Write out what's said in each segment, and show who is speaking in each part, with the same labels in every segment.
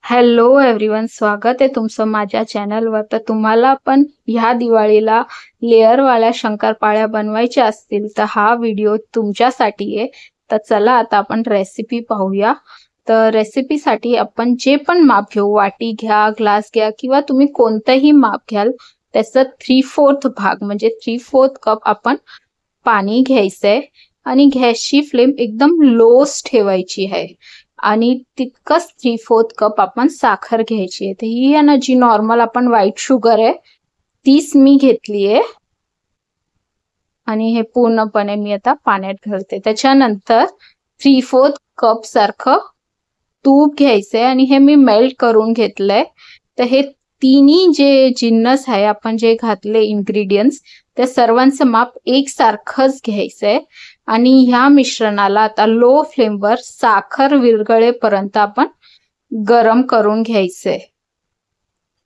Speaker 1: Hello everyone, स्वागत आहे तुमचं माझ्या चॅनलवर। तर तुम्हाला पण ह्या दिवाळीला लेअरवाल्या शंकरपाळ्या बनवायच्या असतील तर हा व्हिडिओ तुमच्यासाठी आहे। तर चला आता आपण रेसिपी पाहूया। तर रेसिपीसाठी आपण जे पण माप घेऊ, वाटी घ्या, ग्लास घ्या किंवा तुम्ही कोणतंही माप घ्याल त्याचा 3/4 भाग म्हणजे 3/4 कप आपण पाणी घ्यायचंय आणि गॅसची फ्लेम एकदम लोच ठेवायची आहे। आणि तितकंच 3/4 कप आपण साखर घ्यायची आहे। तर ही आहे ना जी नॉर्मल आपण व्हाईट शुगर आहे तीच मी घेतली आहे आणि हे पूर्णपणे मी आता पाण्यात घालते। त्याच्यानंतर 3/4 कप सारखं तूप घ्यायचंय आणि हे मी मेल्ट करून घेतलंय। तर हे तिन्ही जे जिन्नस आहे आपण जे घातले इन्ग्रेडियंट्स त्या सर्वांचं माप एकसारखंच घ्यायचंय आणि ह्या मिश्रणाला आता लो फ्लेमवर साखर विरघळेपर्यंत आपण गरम करून घ्यायचंय।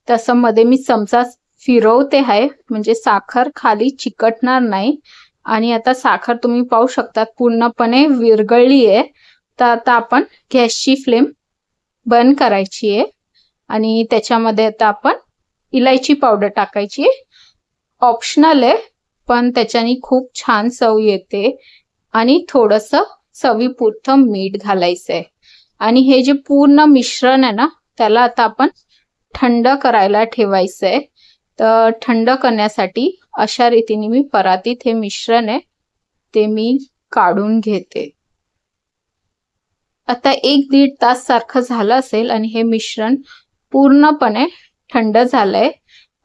Speaker 1: तसं मध्ये मी चमचा फिरवते आहे म्हणजे साखर खाली चिकटणार नाही। आणि आता साखर तुम्ही पाहू शकता पूर्णपणे विरघळली आहे। तर आता आपण गॅसची फ्लेम बंद करायची आहे आणि त्याच्यामध्ये आता आपण इलायची पावडर टाकायची आहे। ऑप्शनल आहे पण त्याच्याने खूप छान चव येते आणि थोडंसं चवीपुरतं मीठ घालायचंय। आणि हे जे पूर्ण मिश्रण आहे ना त्याला आता आपण थंड करायला ठेवायचंय। तर थंड करण्यासाठी अशा रीतीने मी परातीत हे मिश्रण आहे ते मी काढून घेते। आता 1-1.5 तास सारखं झालं असेल आणि हे मिश्रण पूर्णपणे थंड झालंय।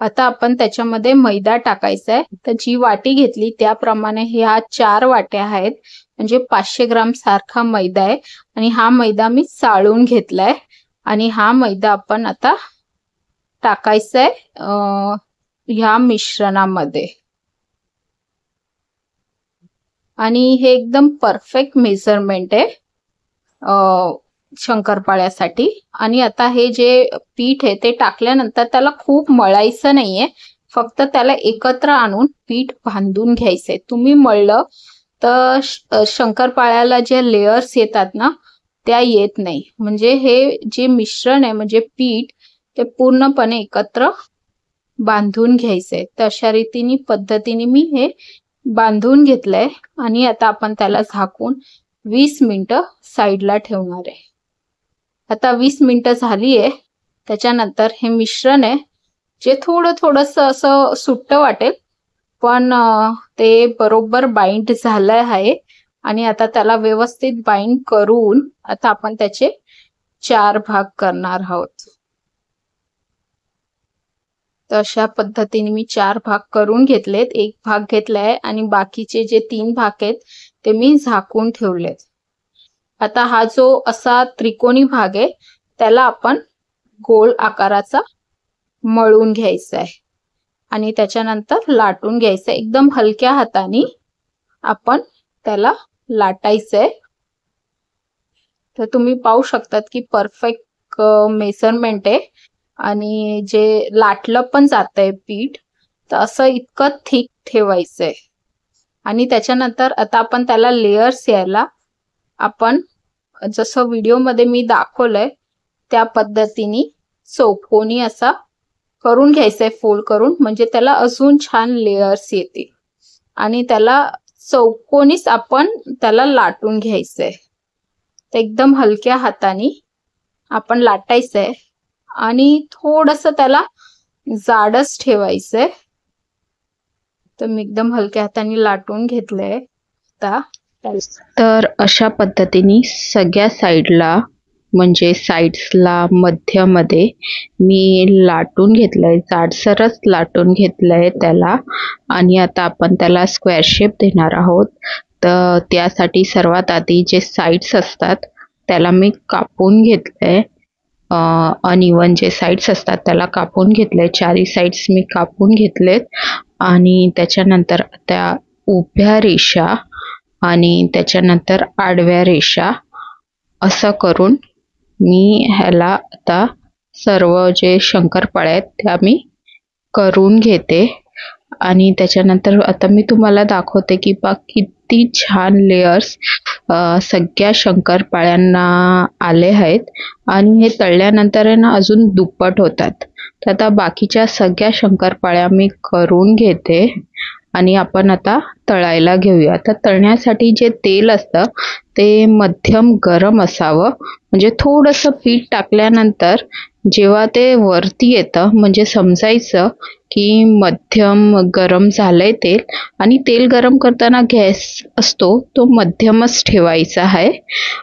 Speaker 1: आता आपण त्याच्यामध्ये मैदा टाकायचा आहे। तर जी वाटी घेतली त्याप्रमाणे ह्या 4 वाट्या आहेत म्हणजे 500 ग्राम सारखा मैदा आहे आणि हा मैदा मी चाळून घेतलाय आणि हा मैदा आपण आता टाकायचा आहे ह्या मिश्रणामध्ये। आणि हे एकदम परफेक्ट मेजरमेंट आहे शंकरपाळ्यासाठी। आणि आता हे जे पीठ आहे ते टाकल्यानंतर त्याला खूप मळायचं नाहीये, फक्त त्याला एकत्र आणून पीठ बांधून घ्यायचंय। तुम्ही मळलं तर शंकरपाळ्याला जे लेयर्स येतात ना त्या येत नाही। म्हणजे हे जे मिश्रण आहे म्हणजे पीठ ते पूर्णपणे एकत्र बांधून घ्यायचंय। तर अशा रीतीने पद्धतीने मी हे बांधून घेतलंय आणि आता आपण त्याला झाकून 20 मिनिटं साईडला ठेवणार आहे। आता 20 मिनिटं झाली आहे। त्याच्यानंतर हे मिश्रण आहे जे थोडंसं असं सुट्ट वाटेल पण ते बरोबर बाइंड झालं आहे आणि आता त्याला व्यवस्थित बाइंड करून आता आपण त्याचे 4 भाग करणार आहोत। तर अशा पद्धतीने मी 4 भाग करून घेतलेत। एक भाग घेतलाय आणि बाकीचे जे 3 भाग आहेत ते मी झाकून ठेवलेत। आता हा जो असा त्रिकोणी भाग आहे त्याला आपण गोल आकाराचा मळून घ्यायचा आहे आणि त्याच्यानंतर लाटून घ्यायचं। एकदम हलक्या हाताने आपण त्याला लाटायचंय। तर तुम्ही पाहू शकतात की परफेक्ट मेजरमेंट आहे आणि जे लाटलं पण जातंय पीठ तर असं इतकं थिक ठेवायचंय। आणि त्याच्यानंतर आता आपण त्याला लेयर्स यायला आपण जसं व्हिडिओमध्ये मी दाखवलंय त्या पद्धतीने चौकोनी असा करून घ्यायचंय फोल्ड करून, म्हणजे त्याला अजून छान लेयर्स येतील आणि त्याला चौकोनीच आपण त्याला लाटून घ्यायचंय। तर एकदम हलक्या हाताने आपण लाटायचंय आणि थोडंसं त्याला जाडच ठेवायचंय। तर मी एकदम हलक्या हाताने लाटून घेतलंय। तर अशा पद्धतीने सगळ्या साईडला म्हणजे साईड्सला मध्यमध्ये मी लाटून घेतलंय, जाडसरच लाटून घेतलंय त्याला। आणि आता आपण त्याला स्क्वेअर शेप देणार आहोत। तर त्यासाठी सर्वात आधी जे साईड्स असतात त्याला मी कापून घेतलंय। अनइवन जे साईड्स असतात त्याला कापून घेतलंय। 4ही साईड्स मी कापून घेतलेत आणि त्याच्यानंतर त्या उभ्या रेषा आणि त्याच्यानंतर आडव्या रेषा असं करून मी ह्याला आता सर्व जे शंकरपाळ्या आहेत त्या मी करून घेते। आणि त्याच्यानंतर आता मी तुम्हाला दाखवते की किती छान लेयर्स सगळ्या शंकरपाळ्यांना आले आहेत आणि हे तळल्यानंतर आहे ना अजून दुप्पट होतात. तर आता बाकीच्या सगळ्या शंकरपाळ्या मी करून घेते आणि आपण आता तळायला घेऊया. तर तळण्यासाठी जे तेल असतं ते मध्यम गरम असावं, म्हणजे थोडंसं पीठ टाकल्यानंतर जेव्हा ते वरती येतं म्हणजे समजायचं की मध्यम गरम झालंय तेल. आणि तेल गरम करताना गॅस असतो तो मध्यमच ठेवायचा आहे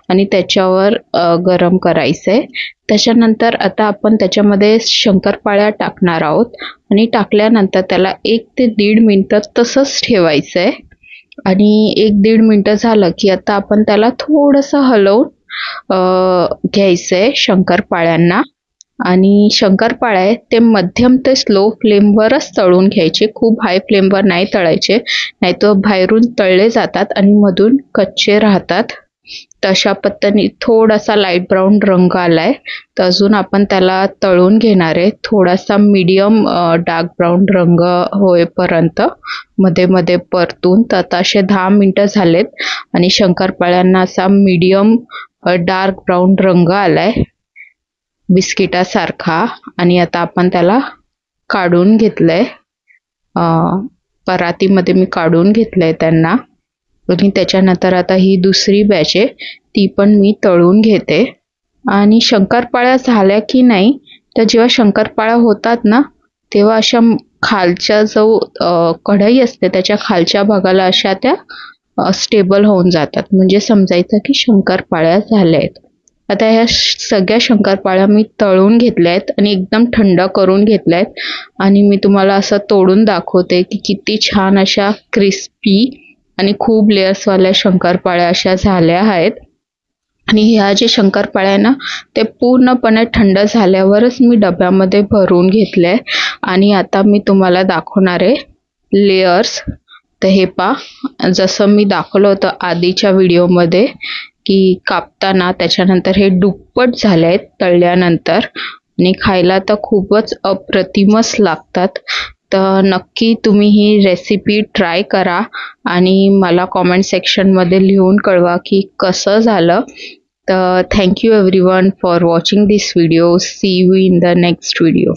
Speaker 1: आणि त्याच्यावर गरम करायचं आहे. त्याच्यानंतर आता आपण त्याच्यामध्ये शंकरपाळ्या टाकणार आहोत आणि टाकल्यानंतर त्याला 1 ते 1.5 मिनिटं तसंच ठेवायचं आहे. आणि 1-1.5 मिनिटं झालं की आता आपण त्याला थोडंसं हलवून घ्यायचं आहे शंकरपाळ्यांना. आणि शंकरपाळ्या आहे ते मध्यम ते स्लो फ्लेमवरच तळून घ्यायचे, खूप हाय फ्लेमवर नाही तळायचे, नाहीतर बाहेरून तळले जातात आणि मधून कच्चे राहतात. तशा पद्धतीने थोडासा लाईट ब्राऊन रंग आलाय तर अजून आपण त्याला तळून घेणार आहे. थोडासा मीडियम डार्क ब्राऊन रंग होईपर्यंत मध्ये मध्ये परतून. तर आता असे 10 मिनिटं झालेत आणि शंकरपाळ्यांना असा मीडियम डार्क ब्राऊन रंग आलाय बिस्किटासारखा. आणि आता आपण त्याला काढून घेतलंय, परातीमध्ये मी काढून घेतलंय त्यांना. आणि त्याच्यानंतर आता ही दुसरी बॅच आहे ती पण मी तळून घेते. आणि शंकरपाळ्या झाल्या की नाही तर जेव्हा शंकरपाळ्या होतात ना तेव्हा अशा खालच्या जो कढई असते त्याच्या खालच्या भागाला अशा त्या स्टेबल होऊन जातात, म्हणजे समजायचं की शंकरपाळ्या झाल्या आहेत. आता ह्या सगळ्या शंकरपाळ्या मी तळून घेतल्या आहेत आणि एकदम थंड करून घेतल्या आहेत. आणि मी तुम्हाला असं तोडून दाखवते की किती छान अशा क्रिस्पी आणि खूप लेयर्सवाल्या शंकरपाळ्या अशा झाल्या आहेत. आणि ह्या जे शंकरपाळ्या आहे ना ते पूर्णपणे थंड झाल्यावरच मी डब्यामध्ये भरून घेतले. आणि आता मी तुम्हाला दाखवणार आहे लेयर्स. तर हे पहा, जसं मी दाखवलं होतं आधीच्या व्हिडिओमध्ये की कापताना त्याच्यानंतर हे दुप्पट झाले आहेत तळल्यानंतर आणि खायला तर खूपच अप्रतिमच लागतात. तर नक्की तुम्ही ही रेसिपी ट्राय करा आणि मला कॉमेंट सेक्शनमध्ये लिहून कळवा की कसं झालं. तर thank you everyone for watching this video. See you in the next video.